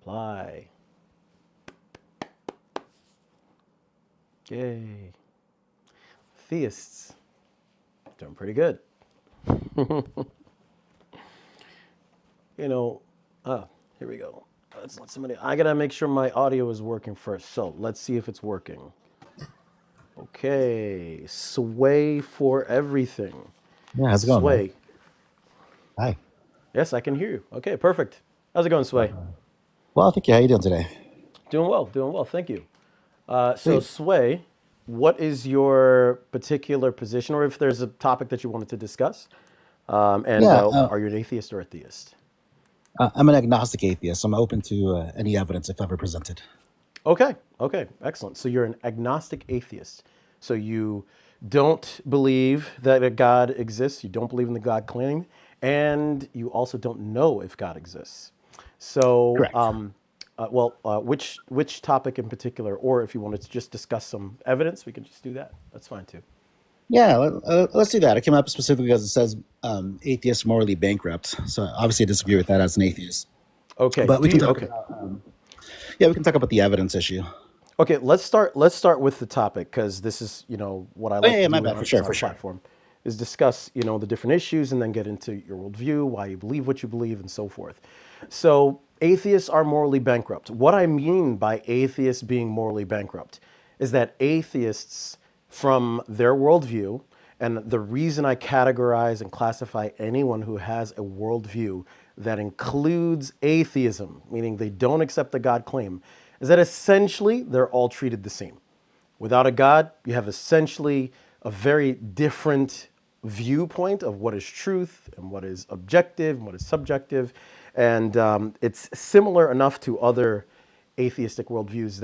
Apply. Yay. Theists. Doing pretty good. You know, here we go. Let's let somebody. I gotta make sure my audio is working first. So let's see if it's working. Okay, sway for everything. Yeah, how's it going, man? Sway. Hi. Yes, I can hear you. Okay, perfect. How's it going, Sway? Well, thank you. How you doing today? Doing well, doing well. Thank you. So Sweet. Sway, what is your particular position, or if there's a topic that you wanted to discuss? Yeah, Are you an atheist or a theist? I'm an agnostic atheist. I'm open to any evidence if ever presented. Okay, okay, excellent. So you're an agnostic atheist. So you don't believe that a God exists, you don't believe in the God claim, and you also don't know if God exists. So, Correct. which topic in particular, or if you wanted to just discuss some evidence, we can just do that. That's fine too. Yeah, let's do that. I came up specifically because it says atheist morally bankrupt. So obviously I disagree with that as an atheist. Okay, But we can talk okay. about yeah, we can talk about the evidence issue. Okay, let's start. Let's start with the topic because this is, what I Oh yeah, like yeah, to my do in bad, for sure, our for sure. platform, is discuss, the different issues and then get into your worldview, why you believe what you believe, and so forth. So atheists are morally bankrupt. What I mean by atheists being morally bankrupt is that atheists, from their worldview, and the reason I categorize and classify anyone who has a worldview that includes atheism, meaning they don't accept the God claim, is that essentially they're all treated the same. Without a God, you have essentially a very different viewpoint of what is truth and what is objective and what is subjective. And it's similar enough to other atheistic worldviews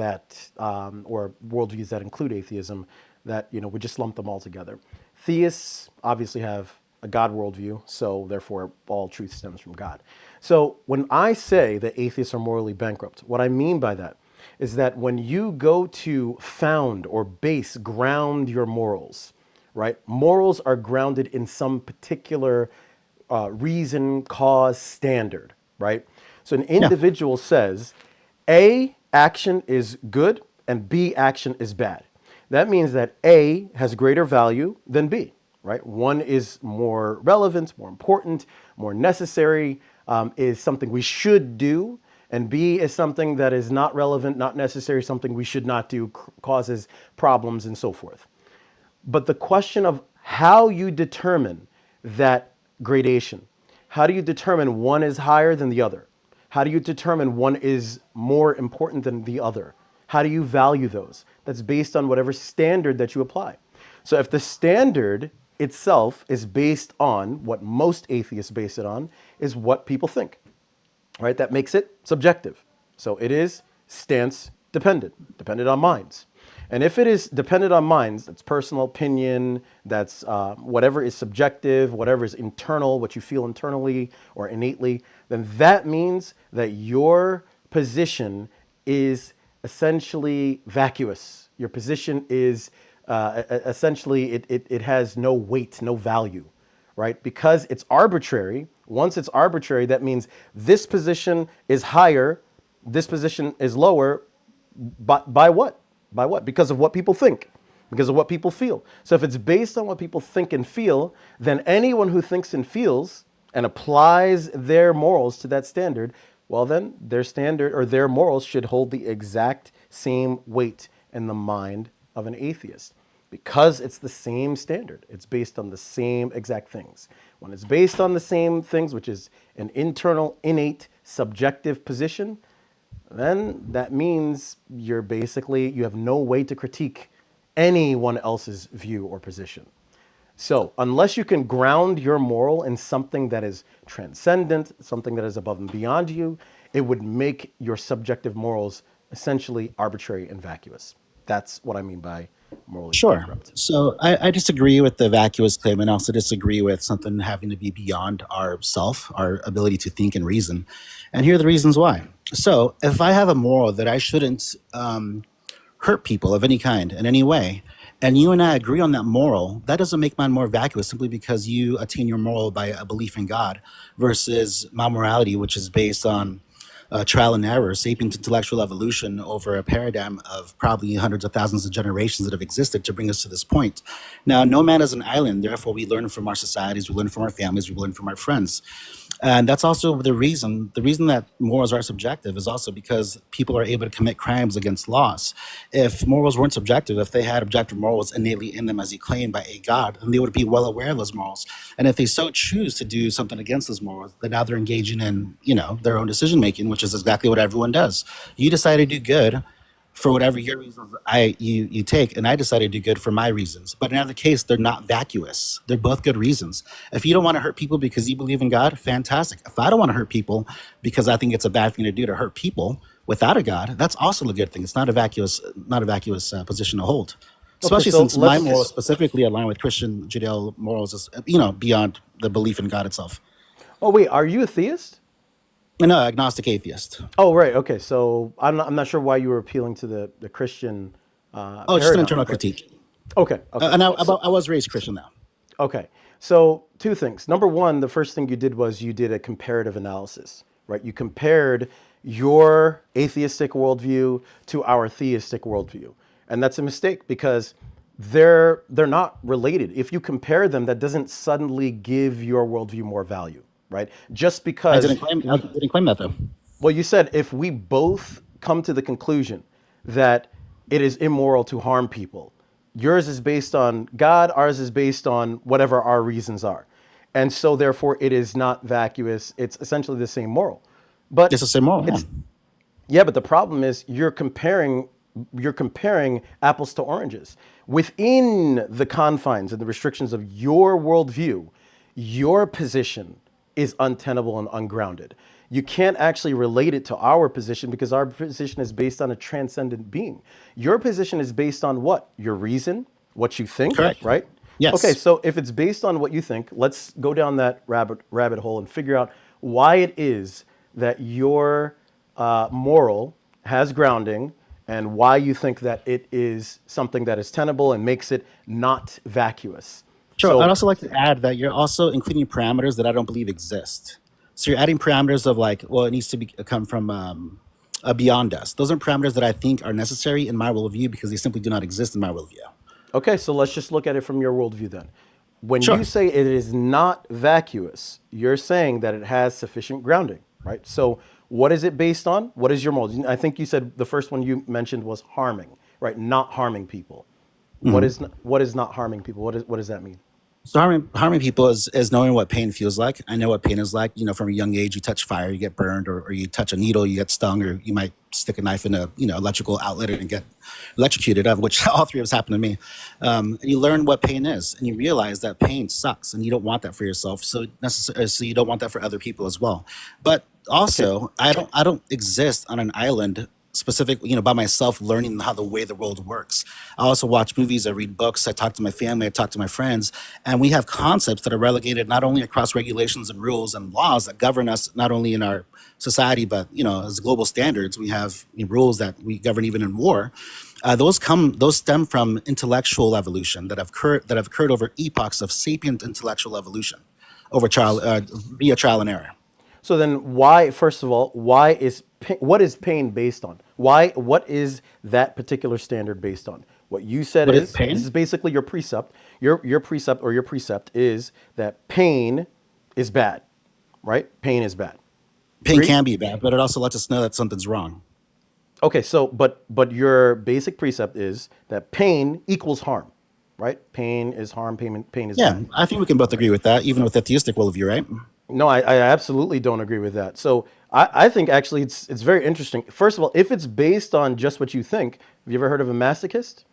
or worldviews that include atheism, that we just lump them all together. Theists obviously have a God worldview, so therefore all truth stems from God. So when I say that atheists are morally bankrupt, what I mean by that is that when you go to found or ground your morals, right? Morals are grounded in some particular reason, cause, standard, right? So an Yeah, individual says A action is good and B action is bad. That means that A has greater value than B, right? One is more relevant, more important, more necessary, is something we should do, and B is something that is not relevant, not necessary, something we should not do, causes problems, and so forth. But the question of how you determine that gradation, how do you determine one is higher than the other? How do you determine one is more important than the other? How do you value those? That's based on whatever standard that you apply. So if the standard itself is based on what most atheists base it on, is what people think, right? That makes it subjective. So it is stance dependent on minds. And if it is dependent on minds, that's personal opinion, that's whatever is subjective, whatever is internal, what you feel internally or innately, then that means that your position is essentially vacuous. Your position is essentially, it has no weight, no value, right? Because it's arbitrary. Once it's arbitrary, that means this position is higher, this position is lower. By what? By what? Because of what people think, because of what people feel. So if it's based on what people think and feel, then anyone who thinks and feels and applies their morals to that standard, well, then their standard or their morals should hold the exact same weight in the mind of an atheist, because it's the same standard. It's based on the same exact things. When it's based on the same things, which is an internal, innate, subjective position, then that means you have no way to critique anyone else's view or position. So unless you can ground your moral in something that is transcendent, something that is above and beyond you, it would make your subjective morals essentially arbitrary and vacuous. That's what I mean by morally sure. bankrupt. So I disagree with the vacuous claim and also disagree with something having to be beyond our self, our ability to think and reason. And here are the reasons why. So if I have a moral that I shouldn't hurt people of any kind in any way, and you and I agree on that moral, that doesn't make mine more vacuous simply because you attain your moral by a belief in God versus my morality, which is based on trial and error, sapient intellectual evolution over a paradigm of probably hundreds of thousands of generations that have existed to bring us to this point. Now, no man is an island. Therefore, we learn from our societies, we learn from our families, we learn from our friends. And that's also the reason. The reason that morals are subjective is also because people are able to commit crimes against laws. If morals weren't subjective, if they had objective morals innately in them, as you claim, by a God, then they would be well aware of those morals. And if they so choose to do something against those morals, then now they're engaging in, their own decision making, which is exactly what everyone does. You decide to do good for whatever your reasons you take, and I decided to do good for my reasons. But in either case, they're not vacuous. They're both good reasons. If you don't want to hurt people because you believe in God, fantastic. If I don't want to hurt people because I think it's a bad thing to do to hurt people without a God, that's also a good thing. It's not a vacuous position to hold. Okay, Especially so since my let's. morals specifically align with Christian Judeo morals, beyond the belief in God itself. Oh wait, are you a theist? No, agnostic atheist. Oh right. Okay. So I'm not sure why you were appealing to the Christian Oh, it's just an paradigm, internal but critique. okay. Okay. And So I was raised Christian now. okay. So two things. Number one, the first thing you did was you did a comparative analysis, right? You compared your atheistic worldview to our theistic worldview, and that's a mistake because they're not related. If you compare them, that doesn't suddenly give your worldview more value, right? Just because I didn't claim that though. well, you said if we both come to the conclusion that it is immoral to harm people, yours is based on God, ours is based on whatever our reasons are. And so therefore it is not vacuous. It's essentially the same moral. But It's the same moral. Yeah. it's yeah, but the problem is you're comparing apples to oranges. Within the confines and the restrictions of your worldview, your position is untenable and ungrounded. You can't actually relate it to our position because our position is based on a transcendent being. Your position is based on what? Your reason, what you think, Correct. right? Okay, Yes. so if it's based on what you think, let's go down that rabbit hole and figure out why it is that your moral has grounding and why you think that it is something that is tenable and makes it not vacuous. Sure. I'd So, also like to add that you're also including parameters that I don't believe exist. So you're adding parameters of like, well, it needs to come from beyond us. Those are parameters that I think are necessary in my worldview because they simply do not exist in my worldview. okay, so let's just look at it from your worldview then. When you Sure. say it is not vacuous, you're saying that it has sufficient grounding, right? So, what is it based on? What is your moral? I think you said the first one you mentioned was harming, right? Not harming people. What is not harming people? What does that mean? So harming people is knowing what pain feels like. I know what pain is like. From a young age, you touch fire, you get burned, or you touch a needle, you get stung, or you might stick a knife in a electrical outlet and get electrocuted. Of which all three of us happened to me. And you learn what pain is, and you realize that pain sucks, and you don't want that for yourself. So you don't want that for other people as well. But Okay, also, I don't exist on an island specific, by myself, learning how the way the world works. I also watch movies, I read books, I talk to my family, I talk to my friends, and we have concepts that are relegated not only across regulations and rules and laws that govern us, not only in our society, but as global standards. We have rules that we govern even in war. Those stem from intellectual evolution that have occurred over epochs of sapient intellectual evolution over trial via trial and error. so then why, first of all, what is pain based on? What is that particular standard based on? What you said What is is this is pain? basically your precept. Your precept is that pain is bad, right? Pain is bad. Pain Agree? can be bad, but it also lets us know that something's wrong. Okay, so but your basic precept is that pain equals harm, right? Pain is harm, pain is Yeah, bad. I think we can both agree with that, even with the theistic worldview, right? No, I absolutely don't agree with that. So I think actually it's very interesting. First of all, if it's based on just what you think, have you ever heard of a masochist?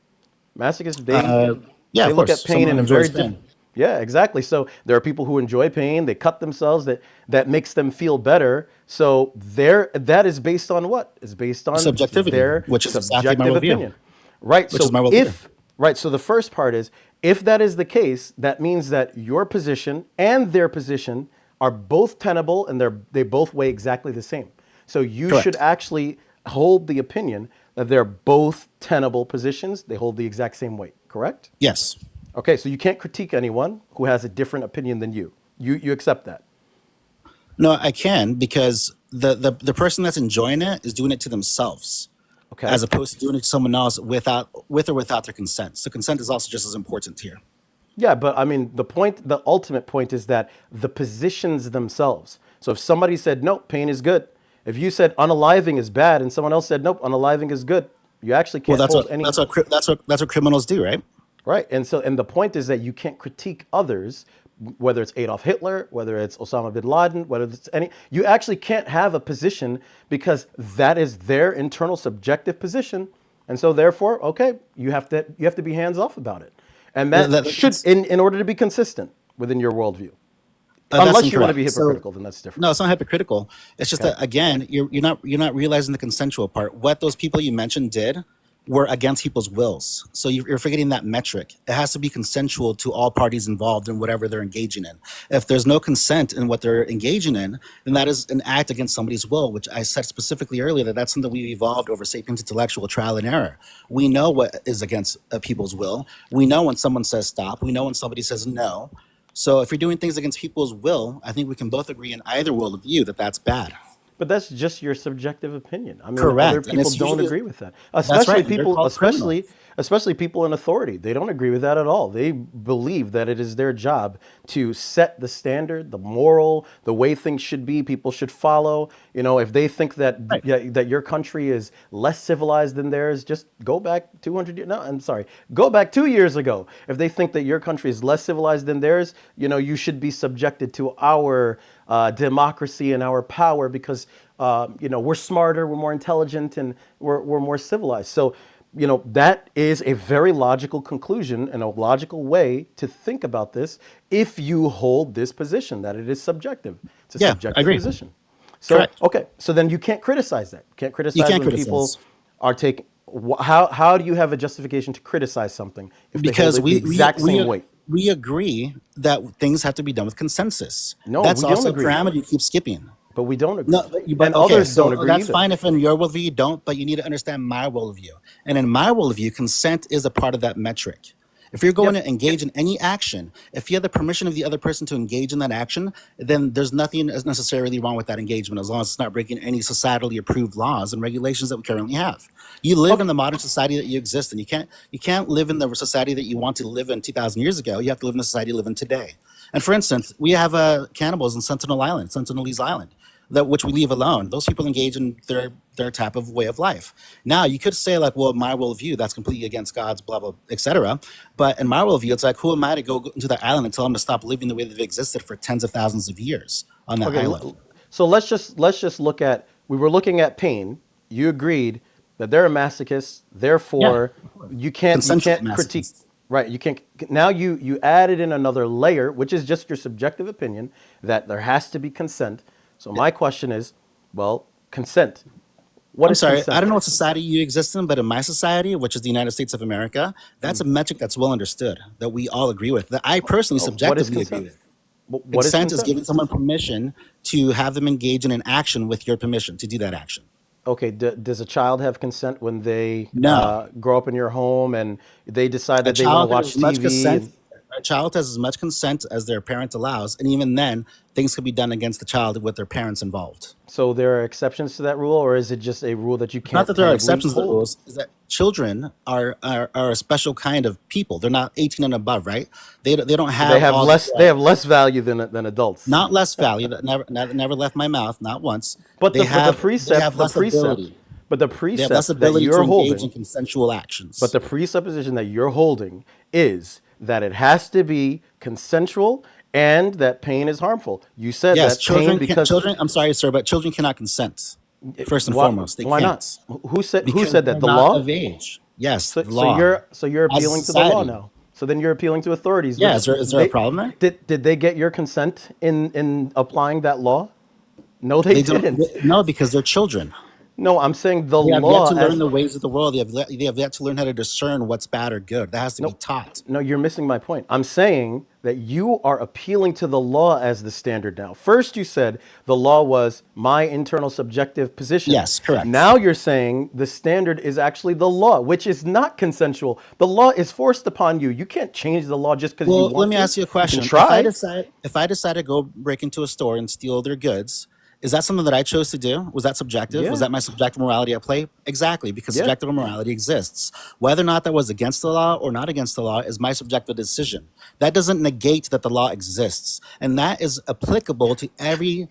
Masochists, Uh, yeah, they of look at course. pain Someone in who a very enjoys different. pain. Yeah, exactly. So there are people who enjoy pain. They cut themselves. That makes them feel better. So that is based on what? It's based on Subjectivity, their which is exactly my subjective worldview, opinion, right? which is So my worldview. if right, so the first part is if that is the case, that means that your position and their position are both tenable and they both weigh exactly the same. So you should Correct. actually hold the opinion that they're both tenable positions. They hold the exact same weight, correct? Yes. Okay, so you can't critique anyone who has a different opinion than you. You accept that. No, I can, because the person that's enjoying it is doing it to themselves, Okay. as opposed to doing it to someone else with or without their consent. So consent is also just as important here. Yeah, but I mean, the ultimate point is that the positions themselves. So if somebody said, nope, pain is good, if you said unaliving is bad and someone else said, nope, unaliving is good, you actually Well, can't hold any. that's what criminals do, right? Right. And the point is that you can't critique others, whether it's Adolf Hitler, whether it's Osama bin Laden, whether it's any, you actually can't have a position because that is their internal subjective position. And so therefore, okay, you have to be hands off about it. And that should, That's, in order to be consistent within your worldview. that's Unless you want to be incorrect. So hypocritical, then that's different. no, it's not hypocritical. It's just Okay. that, again, you're not realizing the consensual part. What those people you mentioned did were against people's wills. So you're forgetting that metric. It has to be consensual to all parties involved in whatever they're engaging in. If there's no consent in what they're engaging in, then that is an act against somebody's will, which I said specifically earlier that that's something we've evolved over sapiens intellectual trial and error. We know what is against people's will. We know when someone says stop. We know when somebody says no. So if you're doing things against people's will, I think we can both agree in either worldview that that's bad. But that's just your subjective opinion. I mean, other Correct. And people it's don't usually, agree with that. that's Especially right. And they're people, called criminals. especially people in authority. They don't agree with that at all. They believe that it is their job to set the standard, the moral, the way things should be. People should follow. You know, if they think that Right. yeah, that your country is less civilized than theirs, just go back 200 years. No, I'm sorry. Go back 2 years ago. If they think that your country is less civilized than theirs, you know, you should be subjected to our democracy and our power because you know, we're smarter, we're more intelligent, and we're more civilized. So, you know, that is a very logical conclusion and a logical way to think about this if you hold this position that it is subjective. It's a Yeah, I subjective agree. position. So, Correct. okay, so then you can't criticize that. You can't You criticize can't when people criticize are taking. How do you have a justification to criticize something if they hold because it the exact same weight? we agree that things have to be done with consensus. No, That's we don't also a agree. parameter you keep skipping. But we don't agree. No, And okay, others don't so agree that's either. fine if in your worldview you don't, but you need to understand my worldview. And in my worldview, consent is a part of that metric. If you're going Yep. to engage in any action, if you have the permission of the other person to engage in that action, then there's nothing as necessarily wrong with that engagement as long as it's not breaking any societally approved laws and regulations that we currently have. You live in Okay. the modern society that you exist in. You can't live in the society that you want to live in 2,000 years ago. You have to live in the society you live in today. And for instance, we have cannibals in Sentinelese Island, that which we leave alone. Those people engage in their type of way of life. Now you could say like, well, my worldview, that's completely against God's blah blah, etc. But in my worldview, it's like, who am I to go into that island and tell them to stop living the way they've existed for tens of thousands of years on that Okay, island? so let's just look at we were looking at pain. You agreed that they're a masochist, Yeah, therefore you consensual can't critique. masochists. Right, you can't. Now you added in another layer, which is just your subjective opinion that there has to be consent. So my question is, well, consent. What I'm is sorry, I consent? don't know what society you exist in, but in my society, which is the United States of America, that's a metric that's well understood, that we all agree with, that I personally What is subjectively agree consent? with. What is Consent is consent? giving someone permission to have them engage in an action with your permission to do that action. Okay, does a child have consent when they No. grow up in your home and they decide A that they want to child has watch as much TV? consent. And A child has as much consent as their parent allows, and even then, things could be done against the child with their parents involved. so there are exceptions to that rule, or is it just a rule that you It's not can't that there are kind of exceptions to the hold? rules; is that children are a special kind of people. They're not 18 and above, right? They don't So they have have all the less value than adults. not less value. That never left my mouth, not once. But They the have they precept have the less precept ability. but the They have less precept that ability to you're engage in holding consensual but actions. the presupposition that you're holding is that it has to be consensual and that pain is harmful. You said Yes, that pain children can because children. I'm sorry, sir, but children cannot consent. First and why, foremost, they why not? can't Who because said that? they're The not law? of age. Yes, So, the so law. you're As a appealing to the law society. now. So then you're appealing to authorities, Yeah, which is there a they problem there? did they get your consent in applying that law? No, they They don't. didn't. No, because they're children. No, I'm saying the They have yet law to learn as the ways of the world. They have yet to learn how to discern what's bad or good. That has to be no, taught. no, you're missing my point. I'm saying that you are appealing to the law as the standard now. First, you said the law was my internal subjective position. Yes, correct. Now you're saying the standard is actually the law, which is not consensual. The law is forced upon you. You can't change the law just because you Well, let want me to. ask you a You can question. try. If I decide to go break into a store and steal their goods, is that something that I chose to do? Was that subjective? Was Yeah, that my subjective morality at play? Exactly, because yeah. subjective morality exists. Whether or not that was against the law or not against the law is my subjective decision. That doesn't negate that the law exists, and that is applicable to every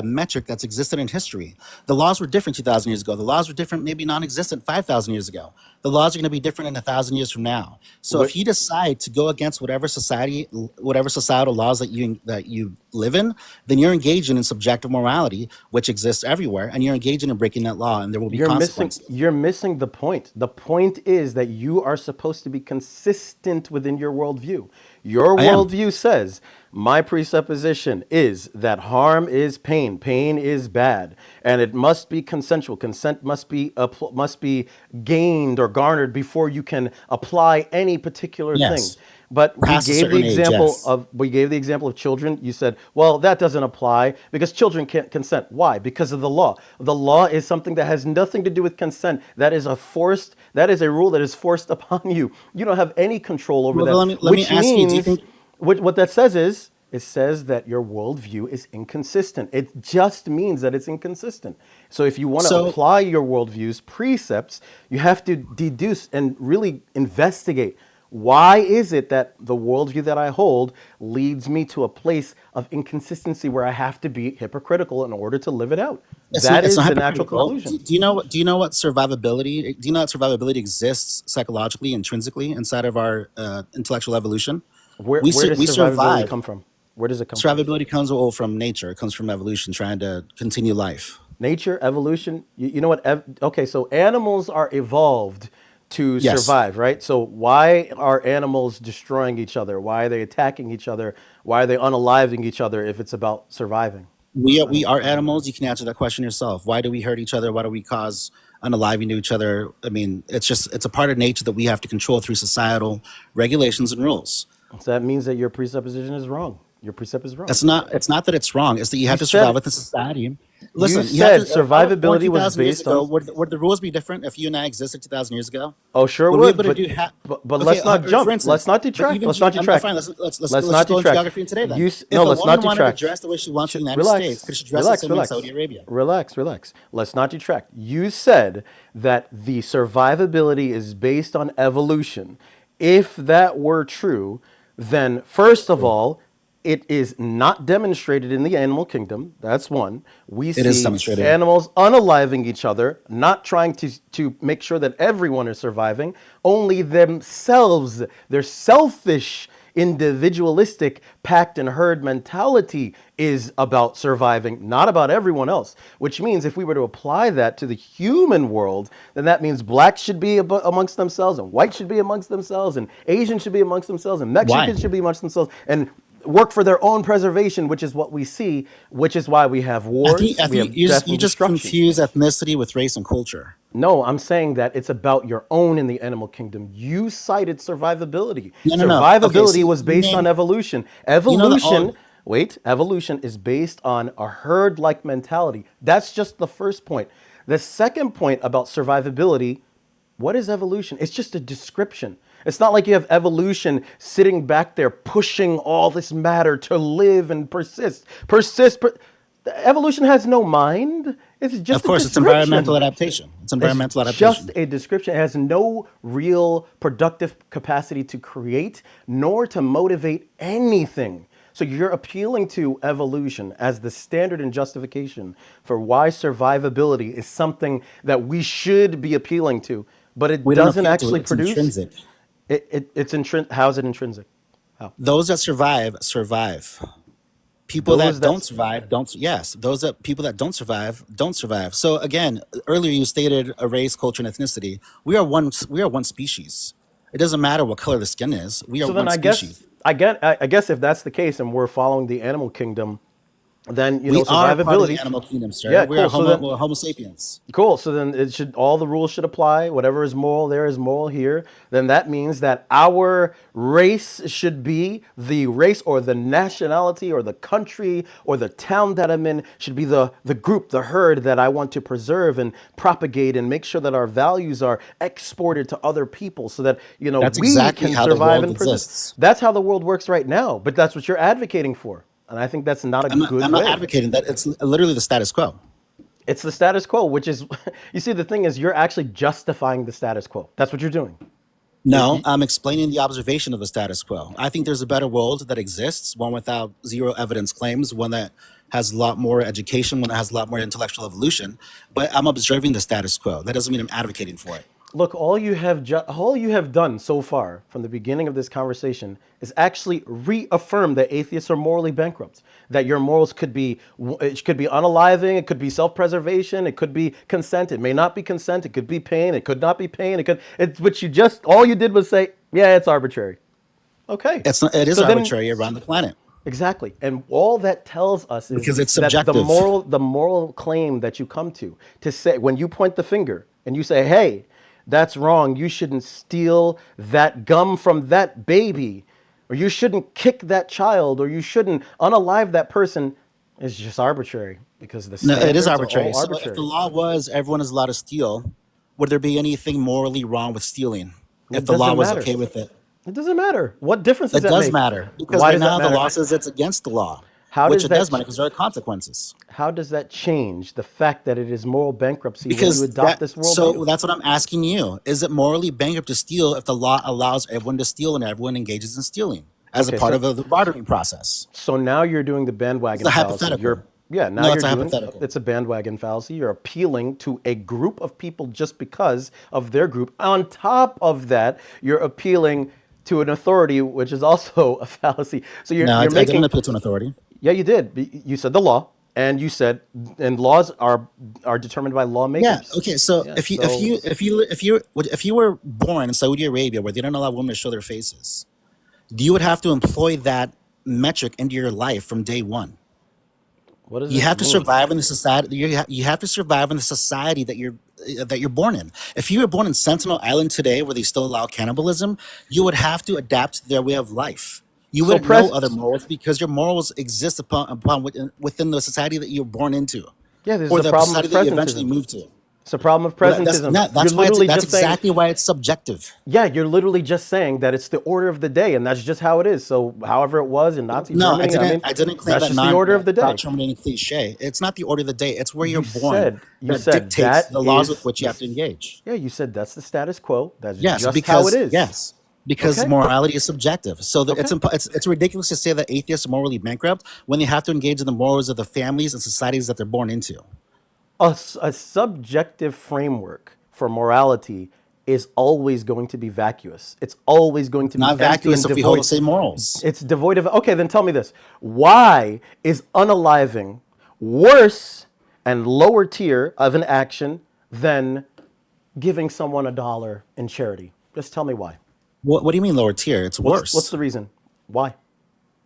metric that's existed in history. The laws were different 2,000 years ago. The laws were different, maybe non-existent 5,000 years ago. The laws are going to be different in 1,000 years from now. So Wh- if you decide to go against whatever societal laws that you live in, then you're engaging in subjective morality, which exists everywhere, and you're engaging in breaking that law, and there will be consequences. You're missing the point. The point is that you are supposed to be consistent within your worldview. Your I am. worldview says my presupposition is that harm is pain, pain is bad, and it must be consensual. Consent must be gained or garnered before you can apply any particular thing. Yes. But Past a certain age, yes. we gave the example of children. You said, well, that doesn't apply because children can't consent. Why? Because of the law. The law is something that has nothing to do with consent. That is a rule that is forced upon you. You don't have any control over Well, that, let me which ask you, do you means think what that says is it says that your worldview is inconsistent. It just means that it's inconsistent. So if you want to so? apply your worldview's precepts, you have to deduce and really investigate why is it that the worldview that I hold leads me to a place of inconsistency where I have to be hypocritical in order to live it out? That It's is not the natural hypocritical. conclusion. Do you know what survivability? Do you know that survivability exists psychologically, intrinsically inside of our intellectual evolution? Where does We survivability survive. come from? Where does it come from? Survivability comes all from nature. It comes from evolution, trying to continue life. Nature, evolution. You know what? Okay, so animals are evolved to Yes, survive, right? So why are animals destroying each other? Why are they attacking each other? Why are they unaliving each other if it's about surviving? we are animals. You can answer that question yourself. Why do we hurt each other? Why do we cause unaliving to each other? I mean, it's a part of nature that we have to control through societal regulations and rules. So that means that your presupposition is wrong. Your precept is wrong. It's not that it's wrong. It's that you You have to survive said within society. you Listen, you have said to. If I was born survivability was 2,000 years based ago, on. would the rules be different if you and I existed 2,000 years ago? Oh, sure Would we be would, able to do? but Okay, let's not for jump. Let's instance, not but detract. even Let's not I'm detract. fine. Let's Let's not just go into detract. geography today then. No, If a let's not woman wanted to detract. dress the way she wants in the United States, Relax, could she dress the relax, same way in relax, Saudi Arabia? relax. Let's not detract. You said that the survivability is based on evolution. If that were true, then first of all, it is not demonstrated in the animal kingdom. That's one. We It is see demonstrated. animals unaliving each other, not trying to make sure that everyone is surviving, only themselves. Their selfish, individualistic pact and herd mentality is about surviving, not about everyone else. Which means if we were to apply that to the human world, then that means blacks should be amongst themselves, and whites should be amongst themselves, and Asians should be amongst themselves, and Why? Mexicans should be amongst themselves, and work for their own preservation, which is what we see, which is why we have wars, I we think have death you and just destruction. confuse ethnicity with race and culture. No, I'm saying that it's about your own in the animal kingdom. You cited survivability. No, no, no. Okay, Survivability see, was based on evolution. you know that all. Evolution is based on a herd like mentality. That's just the first point. The second point about survivability, what is evolution? It's just a description. It's not like you have evolution sitting back there pushing all this matter to live and persist. Evolution has no mind. It's Of just a course, it's environmental description. adaptation. It's It's environmental just adaptation. a description. It has no real productive capacity to create nor to motivate anything. So you're appealing to evolution as the standard and justification for why survivability is something that we should be appealing to, but it We don't doesn't appeal to it. actually It's produce. intrinsic. How is it intrinsic? How? Those that survive. People Those that that don't survive don't. Yes, those that people that don't survive don't survive. So again, earlier you stated a race, culture, and ethnicity. We are one. We are one species. It doesn't matter what color the skin is. We are So then one I guess species. I guess if that's the case and we're following the animal kingdom, then We are part of the survivability. animal kingdom, sir. Yeah, We are cool. So then, we're Homo sapiens. cool. So then all the rules should apply. Whatever is moral there is moral here. Then that means that our race should be the race or the nationality or the country or the town that I'm in should be the group, the herd that I want to preserve and propagate and make sure that our values are exported to other people so that, That's we exactly can how the survive world and persist. exists. That's how the world works right now. But that's what you're advocating for. And I think that's not a good I'm not way. advocating that. It's literally the status quo. It's the status quo, which is, you see, the thing is, you're actually justifying the status quo. That's what you're doing. No, I'm explaining the observation of the status quo. I think there's a better world that exists, one without zero evidence claims, one that has a lot more education, one that has a lot more intellectual evolution. But I'm observing the status quo. That doesn't mean I'm advocating for it. Look, all you have done so far from the beginning of this conversation is actually reaffirm that atheists are morally bankrupt. That your morals it could be unaliving, it could be self-preservation, it could be consent, it may not be consent, it could be pain, it could not be pain, all you did was say, yeah, it's arbitrary. Okay. It is So then, arbitrary around the planet exactly. And all that tells us is because it's that subjective. the moral claim that you come to say, when you point the finger and you say, hey, that's wrong, you shouldn't steal that gum from that baby, or you shouldn't kick that child, or you shouldn't unalive that person, is just arbitrary because the No, it is standards are arbitrary. all So if arbitrary. the law was everyone is allowed to steal, would there be anything morally wrong with stealing if It the law doesn't was matter. okay with it? It doesn't matter. What difference does It that does make? matter because Why right does that now the matter? law says it's against the law, How which does it that does matter because there are consequences. how does that change the fact that it is moral bankruptcy when you Because adopt this so worldview? that's what I'm asking you. Is it morally bankrupt to steal if the law allows everyone to steal and everyone engages in stealing as a Okay, part so of the bartering process? So now you're doing the bandwagon It's a fallacy. hypothetical. Now No, you're it's a doing hypothetical. it's a bandwagon fallacy. You're appealing to a group of people just because of their group. On top of that, you're appealing to an authority, which is also a fallacy. So No, I you're didn't making appeal to an authority. yeah, you did. You said the law, and you said and laws are determined by Yeah. lawmakers. Okay. So Yeah. if you were born in Saudi Arabia where they don't allow women to show their faces, you would have to employ that metric into your life from day one. What does You this have to mean? survive in the society. You have to survive in the society that you're born in. If you were born in Sentinel Island today, where they still allow cannibalism, you would have to adapt to their way of life. You So wouldn't know pres other morals because your morals exist within the society that you're born into, yeah, this is or the the problem of society that you eventually presentism. move to. It's a problem of Well, that's presentism. not, You're that's why literally that's just saying exactly why it's subjective. yeah, you're literally just saying that it's the order of the day, and that's just how it is. So, however it was in Nazi No, Germany, I mean, I didn't claim that's that just the order of the day. non-terminating cliche. It's not the order of the day. It's where You you're born you that said dictates that the laws with is which you have to engage. yeah, you said that's the status quo. That's Yes, just how it because is. because Okay. morality is subjective. So Okay. it's ridiculous to say that atheists are morally bankrupt when they have to engage in the morals of the families and societies that they're born into. A subjective framework for morality is always going to be vacuous. It's always going to be Not empty vacuous and if we hold the devoid. same morals. It's devoid of. Okay, then tell me this: why is unaliving worse and lower tier of an action than giving someone $1 in charity? Just tell me why. What do you mean lower tier? It's What's worse. the reason? Why?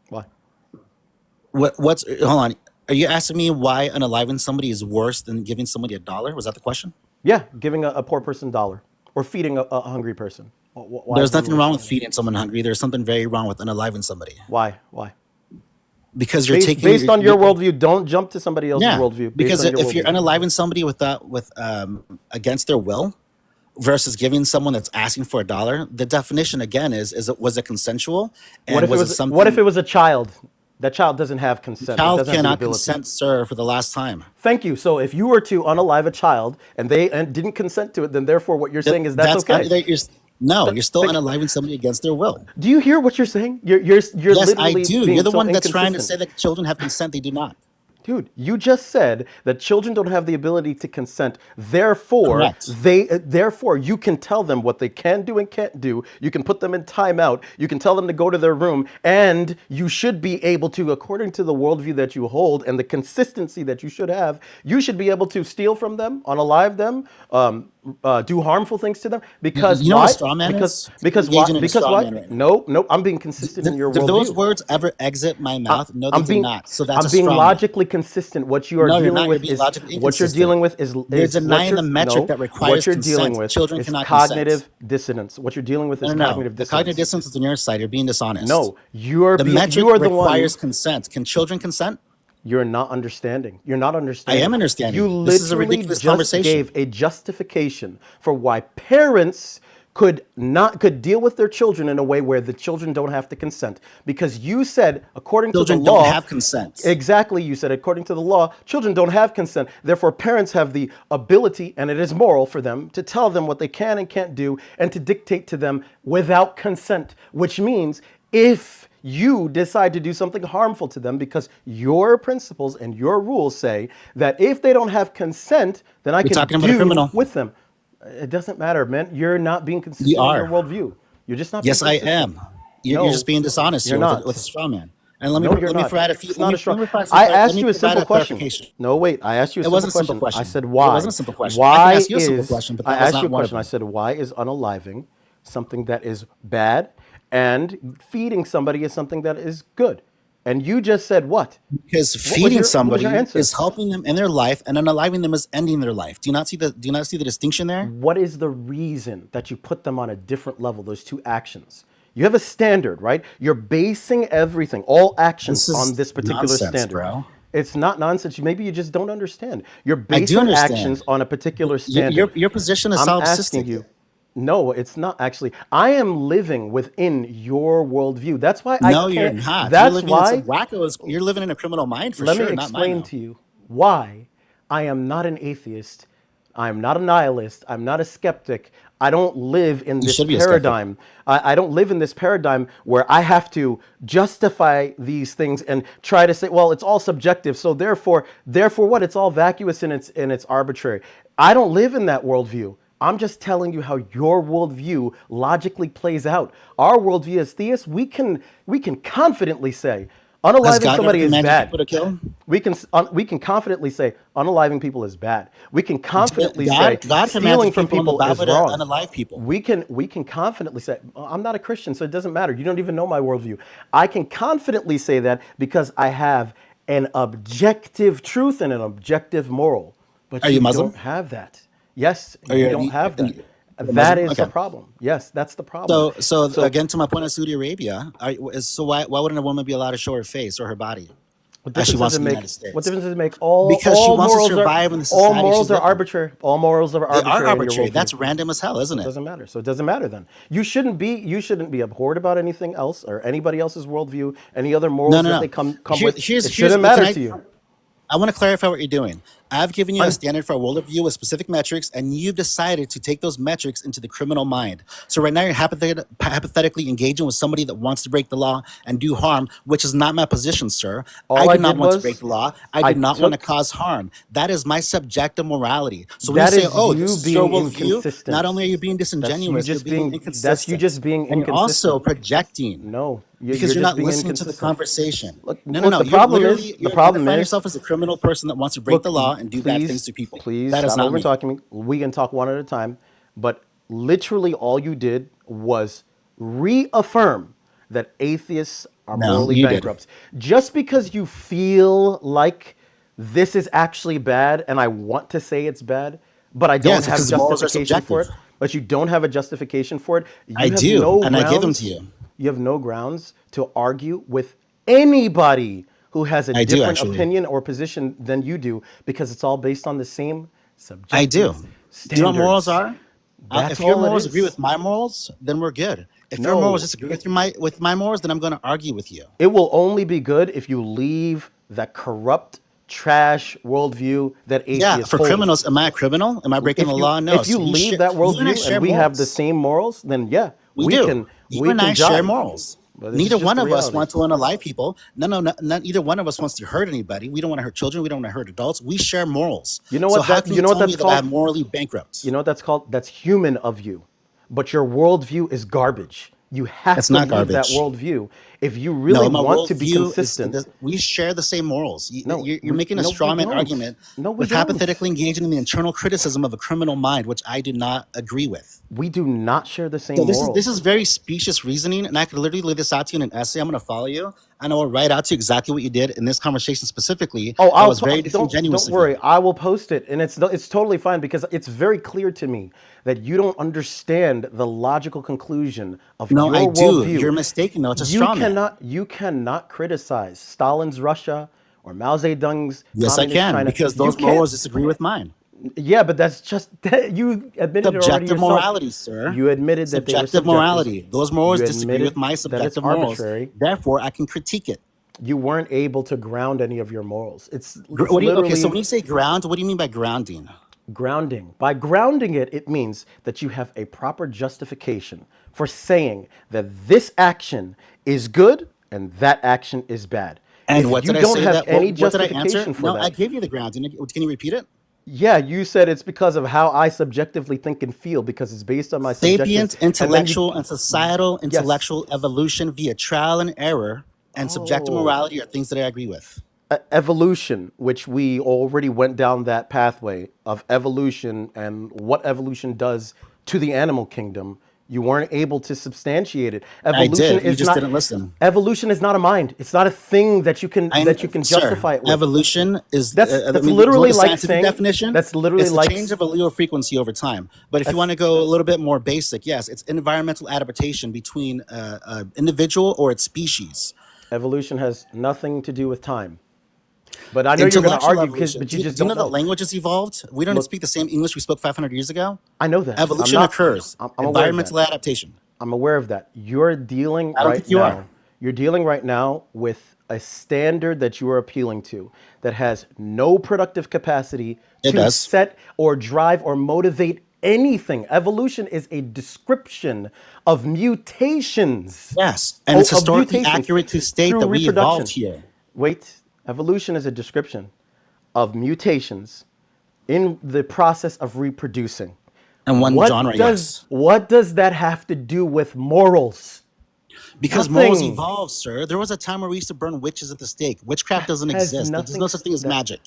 Why? What's hold on? Are you asking me why unaliving somebody is worse than giving somebody $1? Was that the question? Yeah, giving a poor person $1 or feeding a hungry person. Why There's is one nothing worse wrong than with feeding someone hungry. There's something very wrong with unaliving somebody Why? Why? because you're Based, taking based on your you're- worldview, don't jump to somebody else's yeah. worldview. Based Because on your if you're worldview. unaliving somebody with against their will versus giving someone that's asking for $1, the definition again is was it consensual and What if it was it was something? what if it was a child? That child doesn't have consent. It Child doesn't have the cannot ability. consent, sir, for the last time. Thank you. So if you were to unalive a child and they didn't consent to it, then therefore what you're saying is that's okay. You're still Th- unaliving somebody against their will. Do you hear what you're saying? You're Yes, I literally do. being You're the so one that's trying to say inconsistent. that children have consent. They do not. Dude, you just said that children don't have the ability to consent. Therefore, Correct. therefore you can tell them what they can do and can't do. You can put them in timeout. You can tell them to go to their room, and you should be able to, according to the worldview that you hold and the consistency that you should have, you should be able to steal from them, unalive them, do harmful things to them. Because You know why? what a straw man because is? because You're why? engaging in a Because straw why? man right now. No, no, I'm being consistent in your Did worldview. those words ever exit my mouth? No, they I'm did being, not. So that's I'm a being straw man. logically consistent. What you are No, you're dealing not. You're with being is logically what you're inconsistent. dealing with You're is what denying you're the metric no. that What requires you're dealing consent. with Children is cannot consent. cognitive dissonance. What you're dealing with No, is no, no. cognitive The cognitive dissonance. distance is on your side. You're being dishonest. No, you're The being metric you are the one. requires consent. Can children consent? You're not understanding. You're not I am understanding. You understanding. This is a literally ridiculous just conversation. gave a justification for why parents could deal with their children in a way where the children don't have to consent, because you said according to the Children don't law. have consent. Exactly, you said according to the law, children don't have consent. Therefore, parents have the ability, and it is moral for them to tell them what they can and can't do and to dictate to them without consent, which means if you decide to do something harmful to them because your principles and your rules say that if they don't have consent, then I You're can talking about a do criminal. with them. It doesn't matter, man. You're not being consistent You in your are. worldview. You're just not being Yes, I consistent. am. You're No, just being dishonest you're here not. with a straw man. And let me No, you're let me not. provide a few. It's Let not me, a strong. let me provide, I let asked me you a provide simple question. clarification. No, wait. I asked you a It simple wasn't a simple question. I question. said It why. wasn't a simple question. I Why can ask you a simple is question, but I that was asked you not a one of question. I them. said why is unaliving something that is bad and feeding somebody is something that is good? And you just said what? Because What was feeding your somebody answer? is helping them in their life, and unaliving them is ending their life. Do you not see the distinction there? What is the reason that you put them on a different level, those two actions? You have a standard, right? You're basing everything, all actions, This on is this particular nonsense, standard. bro. It's not nonsense. Maybe you just don't understand. You're I do basing actions understand. on a particular standard. Your position is I'm asking solipsistic. you. No, it's not actually. I am living within your worldview. That's why I No, you're can't. not. You're That's living in some why. wackos. You're living in a criminal mind for Let me sure, not mine explain though. to you why I am not an atheist. I am not a nihilist. I'm not a skeptic. I don't live in You this should be a skeptic. paradigm. I don't live in this paradigm where I have to justify these things and try to say, well, it's all subjective. So therefore what? It's all vacuous and it's arbitrary. I don't live in that worldview. I'm just telling you how your worldview logically plays out. Our worldview as theists, we can confidently say Has unaliving God never somebody is commanded bad. people to kill? We can confidently say unaliving people is bad. We can confidently say God stealing commanded from people in the people is Bible to wrong. unalive people. We can confidently say I'm not a Christian, so it doesn't matter. You don't even know my worldview. I can confidently say that because I have an objective truth and an objective moral. But Are you you Muslim? don't have that. Yes, Are you you, don't have that. you're That Muslim? is the Okay. problem. Yes, that's the problem. So So again, to my point on Saudi Arabia, so why wouldn't a woman be allowed to show her face or her body what as she difference does wants it in the make? United What States? difference does it make? All Because she all wants to morals are survive in the all society morals she's are living. arbitrary. All morals are They are arbitrary in your arbitrary. worldview. That's random as hell, isn't It it? doesn't matter. So it doesn't matter then. You shouldn't be abhorred about anything else or anybody else's worldview, any other No, morals no, that they no. come Here, with. here's It here's. shouldn't Can matter I? to you. I want to clarify what you're doing. I've given you a Un- standard for a worldview with specific metrics, and you've decided to take those metrics into the criminal mind. So right now, you're hypothetically engaging with somebody that wants to break the law and do harm, which is not my position, sir. I all I do not did want to break was the law. I I do not want to took cause harm. That is my subjective morality. So when you that say, is "Oh, this you is your being worldview," not inconsistent. only are you being disingenuous, you're being That's you inconsistent, just being and you're also inconsistent. projecting No, because you're you're just not being listening to the inconsistent. conversation. Look, No, no, look. no. The You're problem is literally the you're problem identifying is yourself as a criminal person that wants to break look. the law and do bad things to people. Please That is stop not over me. talking me. We can talk one at a time. But literally, all you did was reaffirm that atheists are No, morally you did. bankrupt. Just because you feel like this is actually bad, and I want to say it's bad, but I don't Yes, have because morals are justification for subjective. it. But you don't have a justification for it. I You have do, no and I give them to grounds. you. You have no grounds to argue with anybody who has a I do different actually. opinion or position than you do because it's all based on the same I do. subjective Do you know what morals standards. are? That's If your all it morals agree is. with my morals, then we're good. If your morals No, disagree with my morals, then I'm going to argue with you. it will only be good if you leave that corrupt, trash worldview that Yeah, atheists for hold. criminals, am I a criminal? Am I breaking the law? No. If you So leave that you and I worldview and share we have the morals. same morals, then yeah, We we do. can You we and I can share jive. morals. But this is Neither just one the of us reality. want to unalive people. No, no, no, not either one of us wants to hurt anybody. We don't want to hurt children. We don't want to hurt adults. We share morals. You know So what how that can you you know what tell me that's that I'm called? morally bankrupt? You know what that's called? That's human of you. But your worldview is garbage. You have That's to not leave that garbage. worldview if you No, really my want to be worldview is consistent. we share the same morals. No, You're making a no, we straw man don't. argument No, we with don't. hypothetically engaging in the internal criticism of a criminal mind, which I do not agree with. We do not share the same So this is morals. very specious reasoning, and I could literally lay this out to you in an essay. I'm going to follow you. and I will write out to you exactly what you did in this conversation specifically. Oh, That was very disingenuous don't of you. worry. I will post it, and it's totally fine because it's very clear to me that you don't understand the logical conclusion of No, I your do. worldview. You're mistaken, though. It's a straw man. You cannot criticize Stalin's Russia or Mao Zedong's Yes, I communist can, China. because You those can't. morals disagree with mine. Yeah, but that's just you admitted it already Subjective yourself. morality, sir. You admitted that they were Subjective morality. Those morals You disagree admitted with my that it's subjective morals. arbitrary. Therefore, I can critique it. You weren't able to ground any of your morals. It's What do you, okay, so literally when you say ground, what do you mean by grounding? grounding. By grounding it, it means that you have a proper justification for saying that this action is good and that action is bad. And If what you did I don't say have that? any What did I answer? justification for No, I that, gave you the grounding. Can you repeat it? yeah, you said it's because of how I subjectively think and feel because it's based on my subjective. Sapient, And then you, intellectual, and societal yes, intellectual evolution via trial and error and subjective oh, morality are things that I agree with. evolution, which we already went down that pathway of evolution and what evolution does to the animal kingdom. You weren't able to substantiate it. I Evolution did. You is just not. didn't listen. Evolution is not a mind. It's not a thing that you can Sir, justify it with. evolution is, That's you want literally the like scientific saying. definition? That's literally It's the like. change of allele frequency over time. But if you That's want to go a little bit more basic, yes, it's environmental adaptation between an individual or its species. evolution has nothing to do with time. But I know you're going to Intellectual argue evolution. but you just Do you know don't that know. language has evolved? We don't Look, speak the same English we spoke 500 years ago. I know that. Evolution occurs. I'm aware of that. Environmental adaptation. I'm aware of that. I don't think you are. You're dealing right now with a standard that you are appealing to that has no productive capacity It to does. set or drive or motivate anything. Evolution is a description of mutations. Yes, and it's Of historically mutations accurate to state through that we evolved reproduction. here. Wait, evolution is a description of mutations in the process of reproducing. And one genre, yes. What does that have to do with morals? Because morals Nothing. evolve, sir. There was a time where we used to burn witches at the stake. Witchcraft doesn't Has exist. There's nothing no such thing as that magic.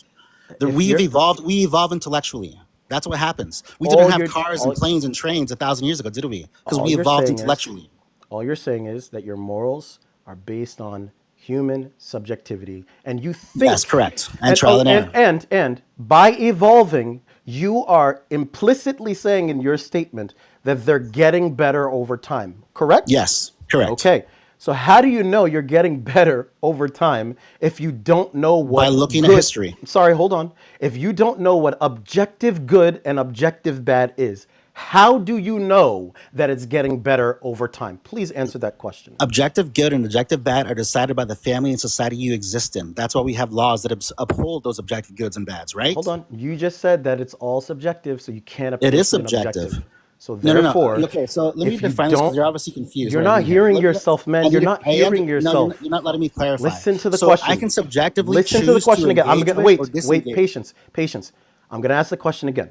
if you're We evolve intellectually. That's what happens. We all didn't have you're cars all, and planes and trains 1,000 years ago, did we? Because all we you're evolved saying is intellectually. all you're saying is that your morals are based on human subjectivity and you Yes, think correct. And trial and error. and by evolving you are implicitly saying in your statement that they're getting better over time, correct? Yes, correct. Okay. So how do you know you're getting better over time if you don't know By what looking at good, history. sorry, hold on. If you don't know what objective good and objective bad is, how do you know that it's getting better over time? Please answer that question. Objective good and objective bad are decided by the family and society you exist in. That's why we have laws that uphold those objective goods and bads, right? Hold on. You just said that it's all subjective, so you can't It is approach it in subjective. objective. So No, no, therefore, no. Okay, so let me if you define this because don't, you're obviously confused. you're what I not mean here. hearing yourself, man. You're not hearing No, yourself. you're not letting me clarify. Listen to the So question. I can subjectively Listen choose to the question again. I'm engage gonna with or wait, disengage. patience. I'm gonna ask the question again.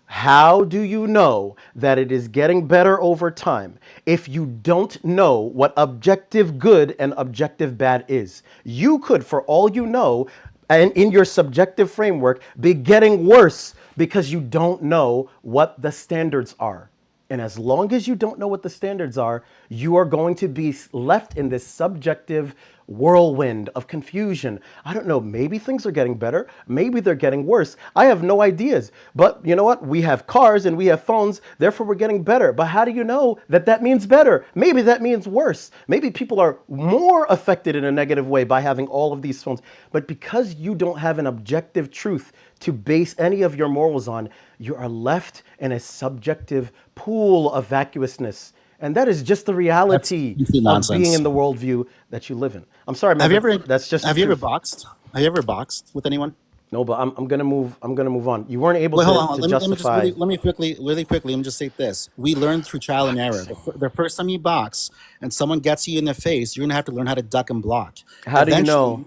How do you know that it is getting better over time if you don't know what objective good and objective bad is? You could, for all you know, and in your subjective framework, be getting worse because you don't know what the standards are. And as long as you don't know what the standards are, you are going to be left in this subjective whirlwind of confusion. I don't know, maybe things are getting better, maybe they're getting worse. I have no ideas. But you know what? We have cars and we have phones, therefore we're getting better. But how do you know that that means better? Maybe that means worse. Maybe people are more affected in a negative way by having all of these phones. But because you don't have an objective truth to base any of your morals on, you are left in a subjective pool of vacuousness. And that is just the reality complete of nonsense. being in the worldview that you live in. I'm sorry, man. Have you ever? That's just Have the you ever truth. boxed? Have you ever boxed with anyone? No, but I'm gonna move. I'm gonna move on. You weren't able Wait, to, hold on. to Let me just justify. really quickly. Let me just say this: we learn through trial and error. The first time you box and someone gets you in the face, you're gonna have to learn how to duck and block. How do you Eventually, know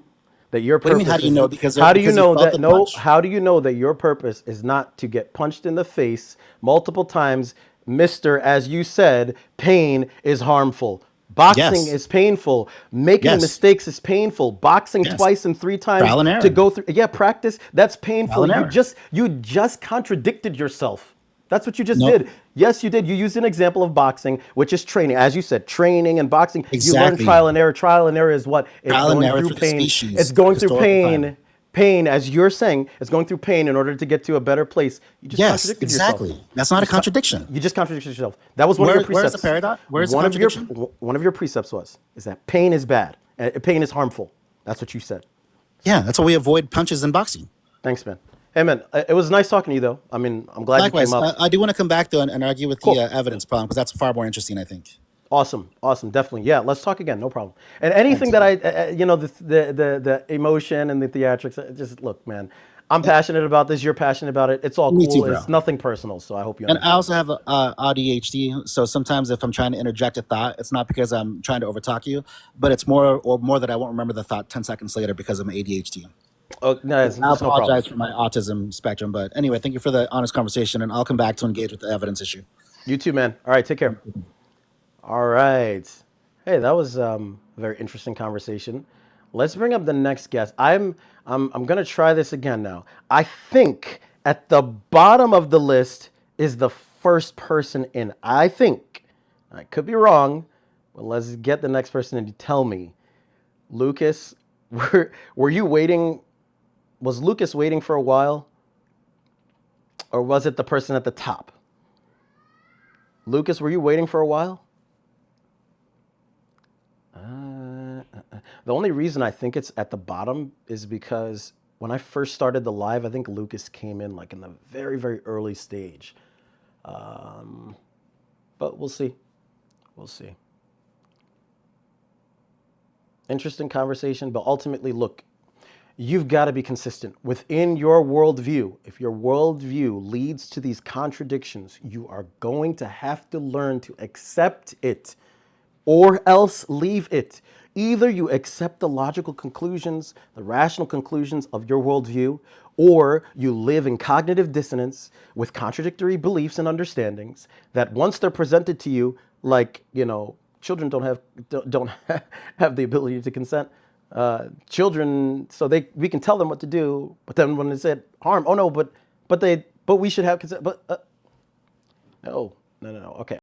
that your What do you purpose? mean? How do you is- know? Because how do you because you know felt that the no? punch. How do you know that your purpose is not to get punched in the face multiple times, Mister? As you said, pain is harmful. Boxing Yes. is painful. Making Yes. mistakes is painful. Boxing Yes. twice and 3 times Trial and error. to go through. Yeah, practice. That's painful. Trial and error. You just contradicted yourself. That's what you just No. did. Yes, you did. You used an example of boxing, which is training. As you said, training and boxing, you learn Exactly. trial and error. Trial and error is what? It's Trial and going error through through the pain. It's species, going through historical time. pain. Pain, as you're saying, it's going through pain in order to get to a better place. You just Yes, contradicted yourself. exactly. That's not a contradiction. You just contradicted yourself. That was one of your Where's the precepts. paradox? Where's the One of your contradiction? one of your precepts is that pain is bad. Pain is harmful. That's what you said. Yeah, that's why we avoid punches in boxing. Thanks, man. Hey, man, it was nice talking to you, though. I mean, I'm glad you Likewise, came up. I do want to come back though and argue with the Cool. evidence problem because that's far more interesting, I think. Awesome, awesome, definitely. Yeah, let's talk again. No problem. And anything that the emotion and the theatrics. Just look, man. I'm passionate about this. You're passionate about it. It's all Me cool. too, bro. It's nothing personal. So I hope you And I understand. also have ADHD, so sometimes if I'm trying to interject a thought, it's not because I'm trying to overtalk you, but it's more that I won't remember the thought 10 seconds later because of my ADHD. Oh no, I it's no problem. apologize for my autism spectrum, but anyway, thank you for the honest conversation, and I'll come back to engage with the evidence issue. You too, man. All right, take care. All right. Hey, that was a very interesting conversation. Let's bring up the next guest. I'm gonna try this again now. I think at the bottom of the list is the first person in. I think I could be wrong, but let's get the next person in to tell me. Lucas, were you waiting? Was Lucas waiting for a while, or was it the person at the top? Lucas, were you waiting for a while? The only reason I think it's at the bottom is because when I first started the live, I think Lucas came in like in the very, very early stage. But we'll see. We'll see. Interesting conversation, but ultimately, look, you've got to be consistent within your worldview. If your worldview leads to these contradictions, you are going to have to learn to accept it or else leave it. Either you accept the logical conclusions, the rational conclusions of your worldview, or you live in cognitive dissonance with contradictory beliefs and understandings that once they're presented to you, like, children don't have the ability to consent. Children, so we can tell them what to do, but then when they said harm, oh no, but we should have consent. But no. Okay.